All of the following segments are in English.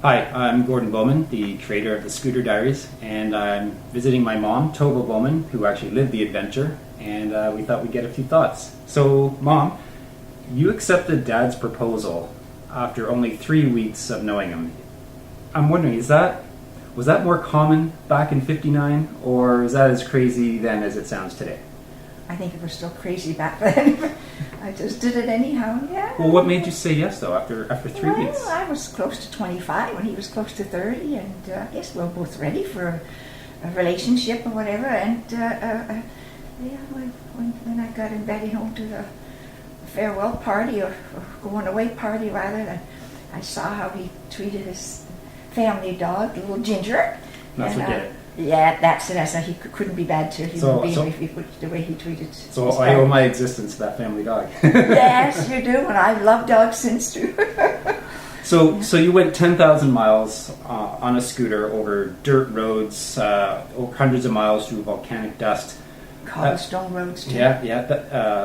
Hi, I'm Gordon Bowman, the creator of the Scooter Diaries, and I'm visiting my mom, Tove Bowman, who actually lived the adventure, and we thought we'd get a few thoughts. So, Mom, you accepted Dad's proposal after only 3 weeks of knowing him. I'm wondering, was that more common back in '59, or is that as crazy then as it sounds today? I think it was still crazy back then. I just did it anyhow, yeah. Well, what made you say yes, though, after 3 weeks? Well, I was close to 25 when he was close to 30, and I guess we were both ready for a relationship or whatever. And when I got invited home to the farewell party, or going away party rather, I saw how he treated his family dog, little Ginger. Not forget it. Yeah, that's it. I said he couldn't be bad to a human being if he put the way he treated. So I owe my existence to that family dog. Yes, you do, and I've loved dogs since too. So you went 10,000 miles on a scooter over dirt roads, hundreds of miles through volcanic dust. Cobblestone roads too. Yeah.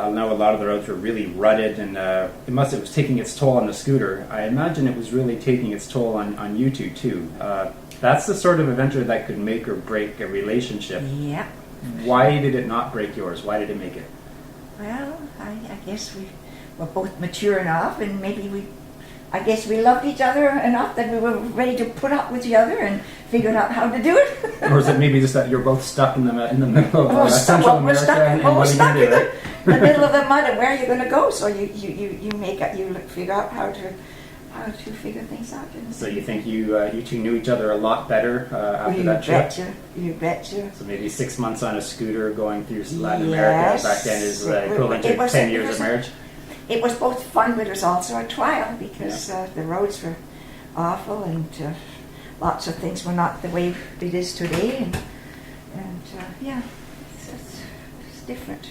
I know a lot of the roads were really rutted, and it was taking its toll on the scooter. I imagine it was really taking its toll on you two too. That's the sort of adventure that could make or break a relationship. Yeah. Why did it not break yours? Why did it make it? Well, I guess we were both mature enough, and maybe we loved each other enough that we were ready to put up with each other and figured out how to do it. Or is it maybe just that you're both stuck in the middle of Central America and what are you going to do, right? The middle of the mud, and where are you going to go? So you figure out how to figure things out. So you think you two knew each other a lot better after that trip? You betcha. So maybe 6 months on a scooter going through Latin America back then is equivalent to 10 years of marriage? It was both fun, but it was also a trial because the roads were awful, and lots of things were not the way it is today, and it's different.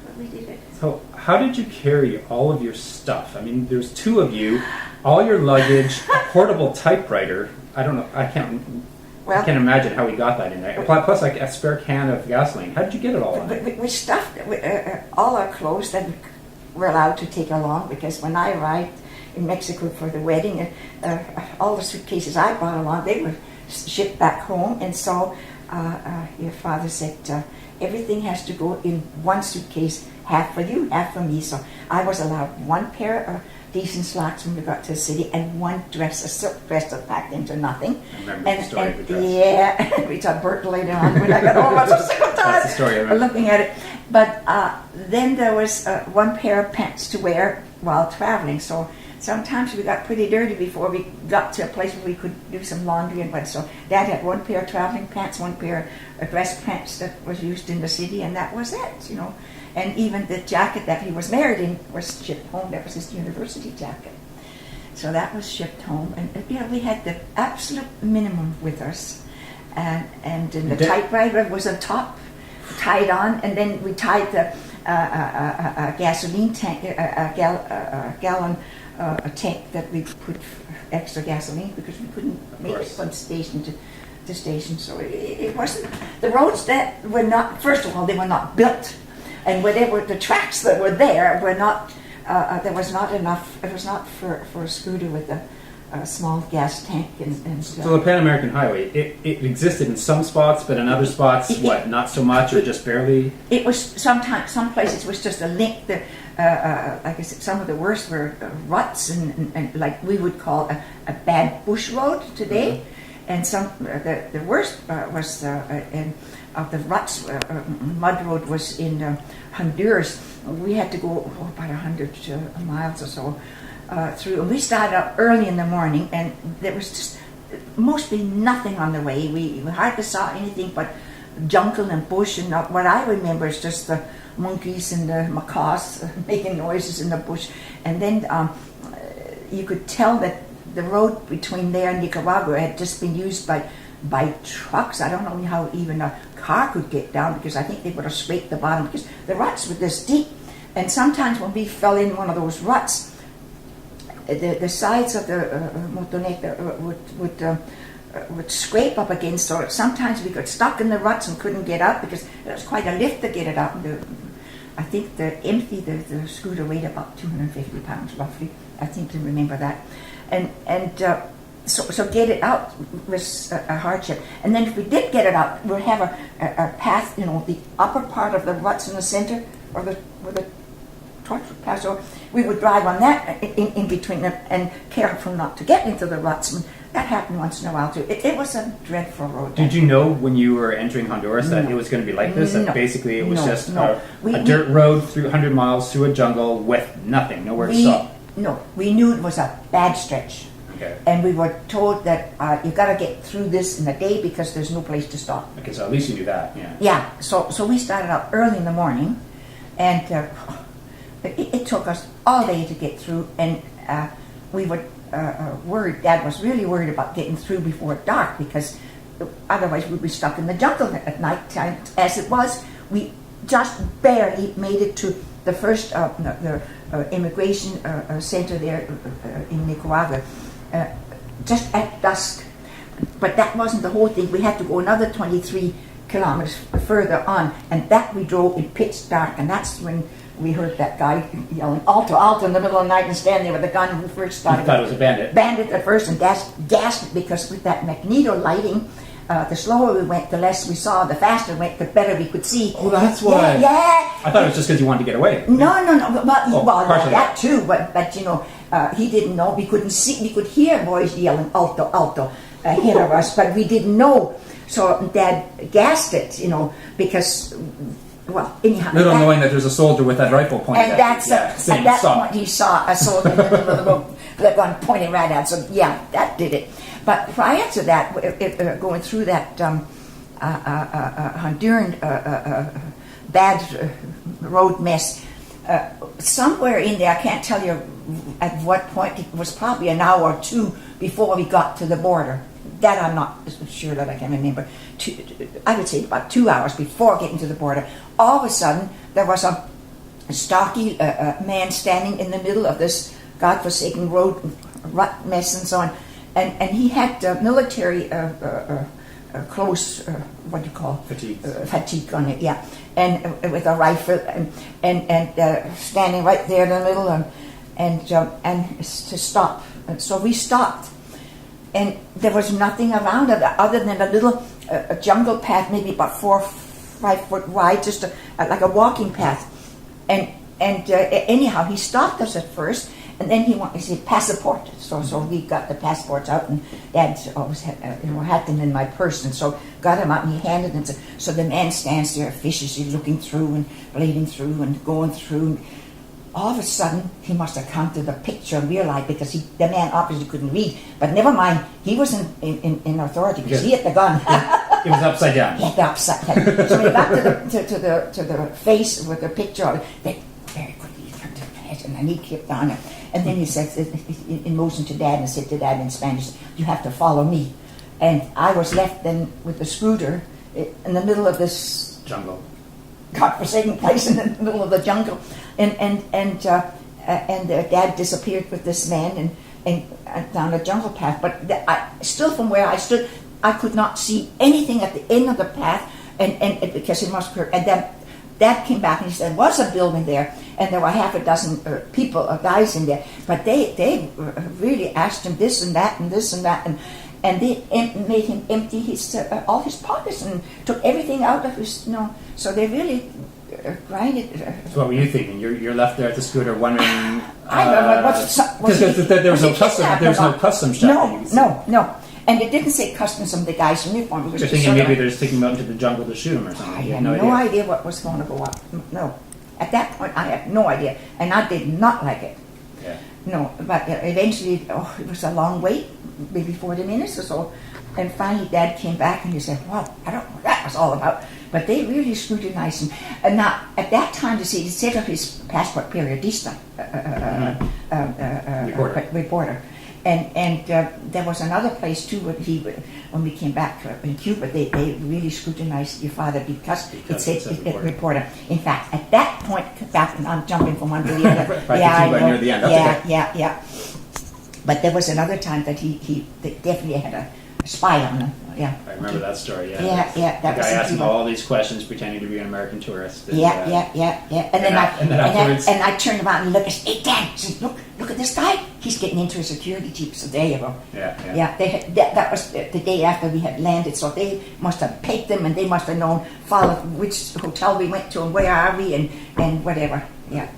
But we did it. So how did you carry all of your stuff? I mean, there's two of you, all your luggage, a portable typewriter. I don't know. I can't imagine how we got that in there. Plus, like a spare can of gasoline. How did you get it all in? We stuffed all our clothes that we were allowed to take along, because when I arrived in Mexico for the wedding, all the suitcases I brought along, they were shipped back home, and so your father said everything has to go in one suitcase, half for you, half for me. So I was allowed one pair of decent slacks when we got to the city, and one dress, a silk dress that packed into nothing. I remember the story of the dress. Yeah, we told Bert later on when I got home. I was so sick of That's the story I remember. looking at it. But then there was one pair of pants to wear while traveling. So sometimes we got pretty dirty before we got to a place where we could do some laundry and what. So Dad had one pair of traveling pants, one pair of dress pants that was used in the city, and that was it, you know. And even the jacket that he was married in was shipped home. That was his university jacket. So that was shipped home. And we had the absolute minimum with us. And then the typewriter was on top, tied on, and then we tied the gasoline tank, a gallon tank that we put extra gasoline, because we couldn't make it from station to station. So it wasn't, the roads that were not, first of all, they were not built. And whatever the tracks that were there were not, there was not enough, it was not for a scooter with a small gas tank. And so the Pan American Highway, it existed in some spots, but in other spots, not so much, or just barely? It was sometimes, some places was just a link. Like I said, some of the worst were ruts, and like we would call a bad bush road today. Mm-hmm. And some the worst was of the ruts, mud road was in Honduras. We had to go about 100 miles or so through. And we started up early in the morning, and there was just mostly nothing on the way. We hardly saw anything but jungle and bush. And what I remember is just the monkeys and the macaws making noises in the bush. And then you could tell that the road between there and Nicaragua had just been used by trucks. I don't know how even a car could get down, because I think they would have scraped the bottom, because the ruts were this deep. And sometimes when we fell in one of those ruts, the sides of the motoneta would scrape up against, so sometimes we got stuck in the ruts and couldn't get out, because it was quite a lift to get it out. I think the scooter weighed about 250 pounds roughly. I think to remember that. And so get it out was a hardship. And then if we did get it out, we'd have a path, the upper part of the ruts in the center, or where the torch would pass over. We would drive on that in between them and careful not to get into the ruts. And that happened once in a while too. It was a dreadful road. Did you know when you were entering Honduras that it was going to be like this? That basically it was just a dirt road through 100 miles through a jungle with nothing, nowhere to stop? No, we knew it was a bad stretch. Okay. And we were told that you've got to get through this in a day because there's no place to stop. Okay, so at least you knew that, yeah. Yeah, so we started out early in the morning, and it took us all day to get through, and we were worried. Dad was really worried about getting through before dark because otherwise we'd be stuck in the jungle at night time. As it was, we just barely made it to the first the immigration center there in Nicaragua, just at dusk. But that wasn't the whole thing. We had to go another 23 kilometers further on, and that we drove in pitch dark, and that's when we heard that guy yelling "Alto, Alto" in the middle of the night and standing there with a gun. Who first started? You thought it was a bandit. Bandit at first, and gasped because with that magneto lighting, the slower we went, the less we saw. The faster we went, the better we could see. Oh, that's why. Yeah. I thought it was just because you wanted to get away. No. Well, partially. that too. But he didn't know. We couldn't see. We could hear boys yelling "Alto, Alto" ahead of us, but we didn't know. So Dad gassed it, because. Well, anyhow, Little knowing that there's a soldier with that rifle pointed and at you. at that point he saw a soldier in the middle of the road with a gun pointing right at. So yeah, that did it. But prior to that, going through that Honduran bad road mess, somewhere in there, I can't tell you at what point. It was probably an hour or two before we got to the border. That I'm not sure that I can remember. I would say about 2 hours before getting to the border, all of a sudden there was a stocky man standing in the middle of this godforsaken road, rut mess and so on, and he had military clothes, what do you call fatigue on it, yeah, and with a rifle and standing right there in the middle and to stop. And so we stopped. And there was nothing around it other than a little jungle path, maybe about 4 or 5 foot wide, just like a walking path. And anyhow, he stopped us at first, and then he said passport. So we got the passports out, and Dad always had them in my purse, and so got them out and he handed them. So the man stands there viciously looking through and blading through and going through. All of a sudden, he must have come to the picture and realized, because the man obviously couldn't read. But never mind, he was in authority because he had the gun. It was upside down. Yeah, the upside down. So when he got to the face with the picture of it, they very quickly turned to the head, and then he kept on it. And then he said, in motion to Dad, and said to Dad in Spanish, "You have to follow me." And I was left then with the scooter in the middle of this jungle, godforsaken place in the middle of the jungle, and Dad disappeared with this man and down a jungle path. But still, from where I stood, I could not see anything at the end of the path, and because it must hurt. And then Dad came back and he said there was a building there, and there were half a dozen people, guys in there. But they really asked him this and that and this and that, and they made him empty all his pockets and took everything out of his, So they really grinded. So what were you thinking? You're left there at the scooter wondering. I don't know because there was no customs check. No. And it didn't say customs on the guy's uniform. You're thinking maybe they're just taking him out into the jungle to shoot him or something. I had no idea what was going to go up. No. At that point, I had no idea. And I did not like it. Yeah. No, but eventually, it was a long wait, maybe 40 minutes or so. And finally, Dad came back and he said, "Well, I don't know what that was all about." But they really scrutinized him. And now, at that time, he set up his passport periodista reporter. And there was another place too where when we came back in Cuba, they really scrutinized your father because it said reporter. In fact, at that point, I'm jumping from one to the other. I know. Near the end. Yeah. But there was another time that he definitely had spy on them. Yeah. I remember that story. Yeah. Yeah. That The was guy asked him people. all these questions, pretending to be an American tourist. And, Yeah. And then afterwards- I turned around and looked. Hey, Dad! I said, look at this guy. He's getting into a security jeep. So there you go. Yeah. They had, that was the day after we had landed. So they must have paid them, and they must have known, followed which hotel we went to, and where are we, and whatever. Yeah.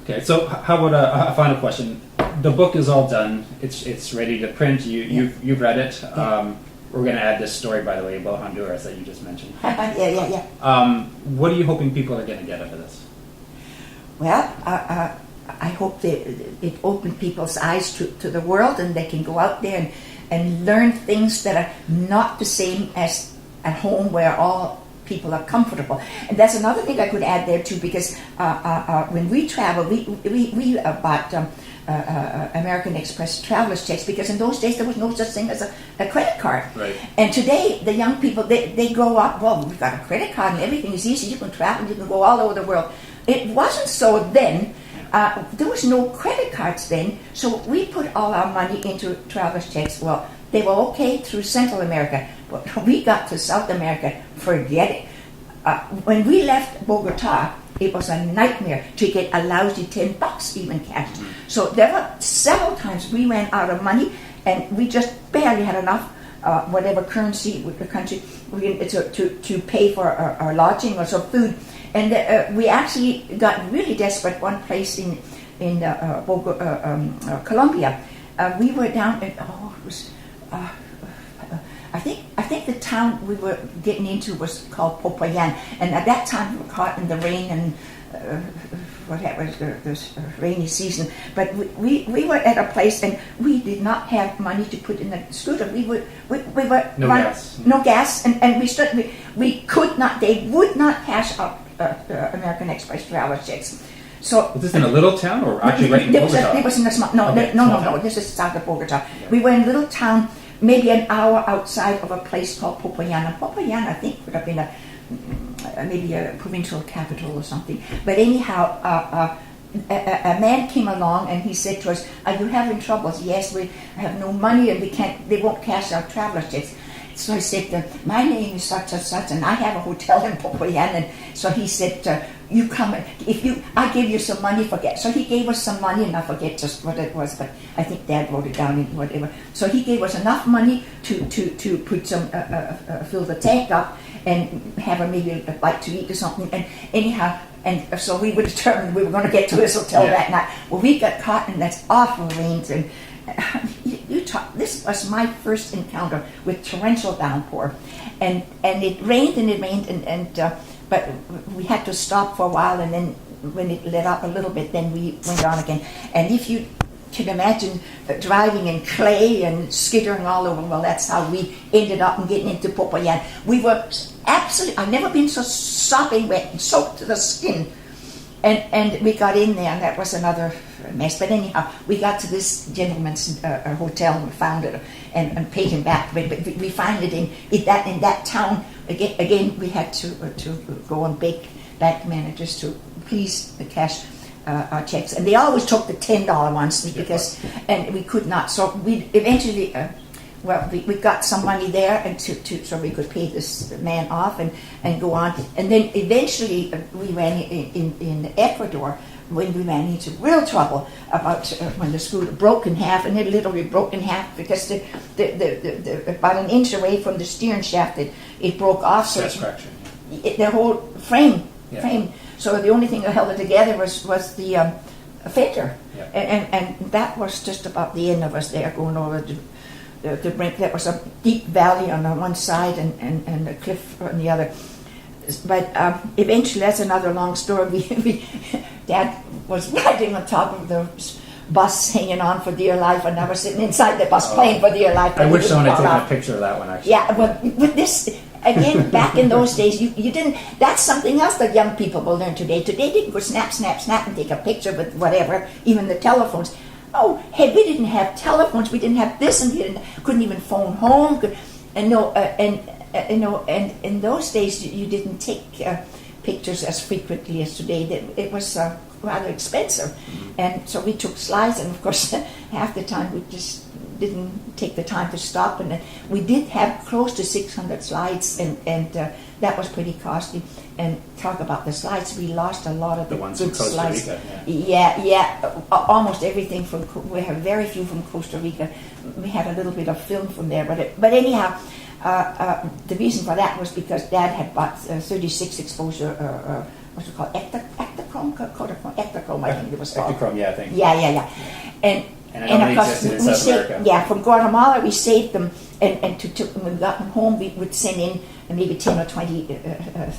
Okay, so how about a final question? The book is all done. It's ready to print. You've read it. We're going to add this story, by the way, about Honduras that you just mentioned. Yeah. What are you hoping people are going to get out of this? Well, I hope that it opened people's eyes to the world, and they can go out there and learn things that are not the same as at home, where all people are comfortable. And that's another thing I could add there too, because when we travel, we bought American Express traveler's checks, because in those days there was no such thing as a credit card. Right. And today the young people, they grow up, well, we've got a credit card and everything is easy, you can travel, you can go all over the world. It wasn't so then. There was no credit cards then, so we put all our money into traveler's checks. Well, they were okay through Central America, but when we got to South America, forget it. When we left Bogota, it was a nightmare to get a lousy $10 even cash. So there were several times we ran out of money, and we just barely had enough, whatever currency with the country, to pay for our lodging or some food. And we actually got really desperate. One place in Colombia, we were down. It was. I think the town we were getting into was called Popayan, and at that time we were caught in the rain and whatever, the rainy season. But we were at a place, and we did not have money to put in the scooter. We were no gas, and we could not. They would not cash out American Express travel checks. So was this in a little town, or actually right in Bogota? It was in a small. No. This is south of Bogota. Yeah. We were in a little town, maybe an hour outside of a place called Popayan. Popayan, I think, would have been maybe a provincial capital or something. But anyhow, a man came along and he said to us, "Are you having troubles?" "Yes, we have no money and they won't cash our traveler checks." So I said, "My name is such and such, and I have a hotel in Popayan." And so he said, "You come, I give you some money for gas." So he gave us some money, and I forget just what it was, but I think Dad wrote it down in whatever. So he gave us enough money to put some, fill the tank up and have maybe a bite to eat or something. And anyhow, and so we were determined we were going to get to his hotel that night. Well, we got caught in that awful rains, and this was my first encounter with torrential downpour, and it rained and but we had to stop for a while, and then when it let up a little bit, then we went on again. And if you can imagine driving in clay and skittering all over, well, that's how we ended up and getting into Popayan. We were absolutely, I've never been so sopping wet and soaked to the skin. And we got in there, and that was another mess. But anyhow, we got to this gentleman's hotel and found it and paid him back. But we found it in that town. Again, we had to go and beg bank managers to please cash our checks. And they always took the $10 ones and we could not. So we eventually... we got some money there, and so we could pay this man off and go on. And then eventually we ran in Ecuador when we ran into real trouble about when the scooter broke in half, and it literally broke in half because the about an inch away from the steering shaft it broke off. So the whole frame. So the only thing that held it together was the fender, and that was just about the end of us there going over the brink. That was a deep valley on the one side and a cliff on the other. But eventually, that's another long story. Dad was riding on top of the bus, hanging on for dear life, and I was sitting inside the bus playing for dear life. I wish someone had taken a picture of that one, actually. Yeah, well, with this, again, back in those days, you didn't, that's something else that young people will learn today. Today, they can go snap, and take a picture with whatever, even the telephones. Oh, hey, we didn't have telephones, we didn't have this, and we couldn't even phone home. And in those days, you didn't take pictures as frequently as today. It was rather expensive. And so we took slides, and of course, half the time we just didn't take the time to stop. And we did have close to 600 slides, and that was pretty costly. And talk about the slides, we lost a lot of the ones good from Costa slides. Rica, Almost everything from, we have very few from Costa Rica. We had a little bit of film from there, but anyhow, the reason for that was because Dad had bought 36 exposure, what's it called, Ektachrome, Ektachrome, I think it was called. Ektachrome, yeah, I think. Yeah. And I know they existed in South America. Yeah, from Guatemala we saved them, and when we got them home, we would send in maybe 10 or 20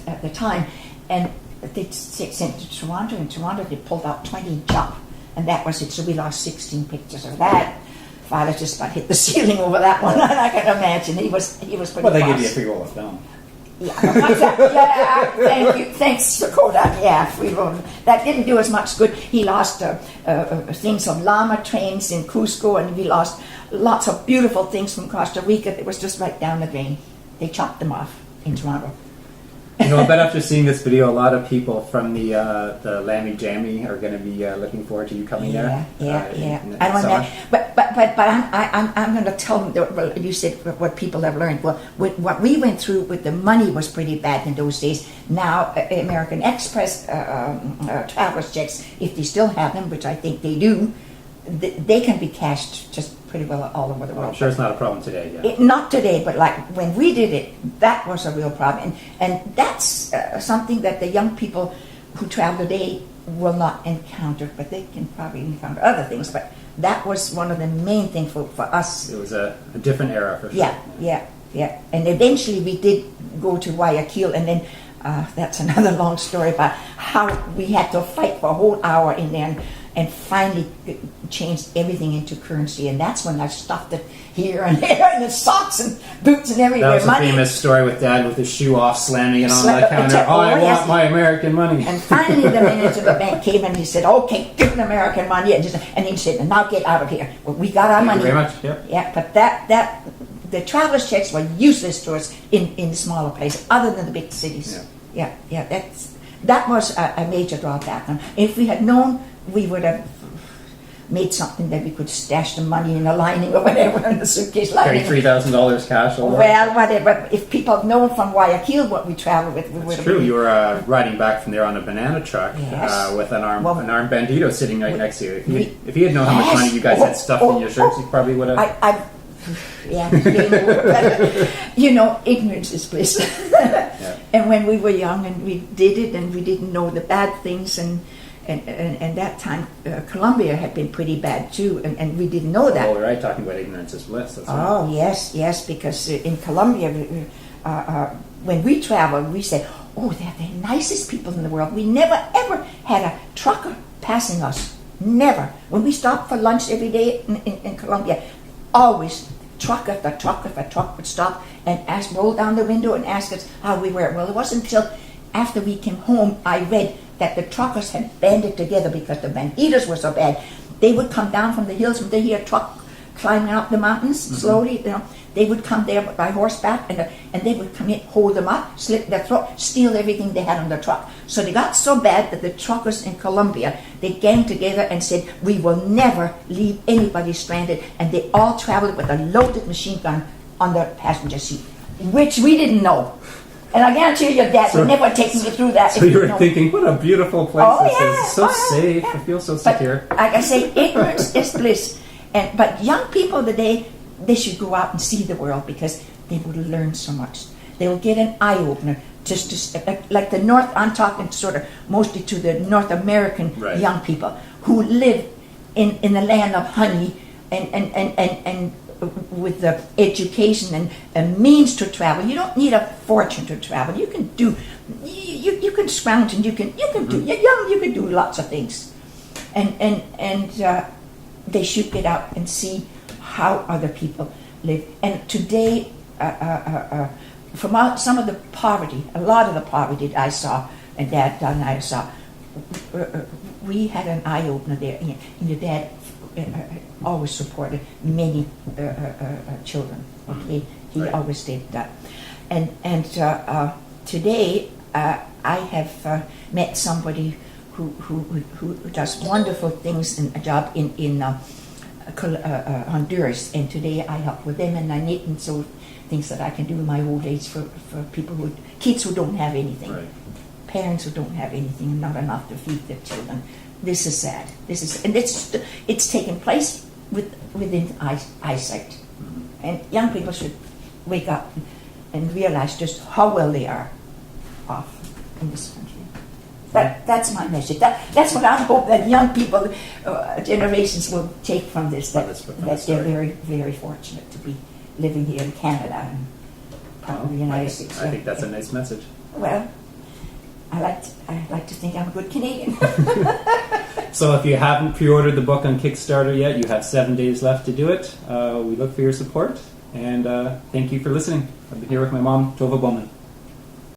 at the time, and they sent to Toronto. In Toronto they pulled out 20 jump, and that was it. So we lost 16 pictures of that. Father just about hit the ceiling over that one. I can imagine he was pretty. Well, they cross. give you a free roll of film. Yeah, thank you. Thanks, Dakota. Yeah, free roll. That didn't do as much good. He lost things of llama trains in Cusco, and we lost lots of beautiful things from Costa Rica that was just right down the drain. They chopped them off in Toronto. You know, I bet after seeing this video, a lot of people from the Lammy Jammy are going to be looking forward to you coming there. Yeah. I don't know. But I'm going to tell them. Well, you said what people have learned. Well, what we went through with the money was pretty bad in those days. Now, American Express traveler's checks, if they still have them, which I think they do, they can be cashed just pretty well all over the world. I'm sure it's not a problem today. Yeah. Not today, but like when we did it, that was a real problem. And that's something that the young people who travel today will not encounter, but they can probably encounter other things. But that was one of the main things for us. It was a different era for sure. Yeah. And eventually we did go to Guayaquil, and then that's another long story about how we had to fight for a whole hour in there and finally changed everything into currency. And that's when I stuffed it here and there, and the socks and boots and everywhere. That was a famous story with Dad with his shoe off, slamming it on the counter. I want my American money. And finally the manager of the bank came and he said, okay, give the American money. And he said, now get out of here. Well, we got our money. Thank you very much. Yep. Yeah, but the traveler's checks were useless to us in smaller places, other than the big cities. Yeah. That was a major drawback. And if we had known, we would have made something that we could stash the money in a lining or whatever in the suitcase lining. Carry $3,000 cash. Well, whatever. If people had known from Guayaquil what we traveled with, we would have. True. You were riding back from there on a banana truck Yes. with an armed bandito sitting right next to you. If he had known how much money you guys had stuffed in your shirts, he probably would have. You know, ignorance is bliss. And when we were young and we did it and we didn't know the bad things, and that time Colombia had been pretty bad too, and we didn't know that. Oh, right, talking about ignorance is bliss. That's right. Yes, because in Colombia, when we traveled, we said, oh, they're the nicest people in the world. We never ever had a trucker passing us. Never. When we stopped for lunch every day in Colombia, always truck after truck would stop and roll down the window and ask us how we were. Well, it wasn't until after we came home I read that the truckers had banded together because the banditos were so bad. They would come down from the hills when they hear a truck climbing up the mountains slowly. You know, they would come there by horseback and they would come in, hold them up, slit their throat, steal everything they had on the truck. So they got so bad that the truckers in Colombia, they ganged together and said, we will never leave anybody stranded. And they all traveled with a loaded machine gun on the passenger seat, which we didn't know. And I guarantee you, your dad would never take me through that. So you were thinking, what a beautiful place this is. So safe. Yeah. I feel so secure. But, like I say, ignorance is bliss. But young people today, they should go out and see the world because they will learn so much. They will get an eye-opener. Like the North, I'm talking sort of mostly to the North American young people who live in the land of honey and with the education and means to travel. You don't need a fortune to travel. You can do, you can scrounge and you can do. You're young. You can do lots of things, and they should get out and see how other people live. And today, from some of the poverty, a lot of the poverty that I saw, and Dad and I saw, we had an eye opener there. And your dad always supported many children. Okay, he always did that. And today I have met somebody who does wonderful things and a job in Honduras. And today I help with them, and I knit and sew things that I can do in my old age for people kids who don't have anything, Right. parents who don't have anything, and not enough to feed their children. This is sad. And it's taken place within eyesight. And young people should wake up and realize just how well they are off in this country. That's my message. That's what I hope that young people, generations will take from this. That they're very, very fortunate to be living here in Canada and probably the United States. I think that's a nice message. Well, I like to think I'm a good Canadian. So if you haven't pre-ordered the book on Kickstarter yet, you have 7 days left to do it. We look for your support, and thank you for listening. I've been here with my mom, Tove Bowman.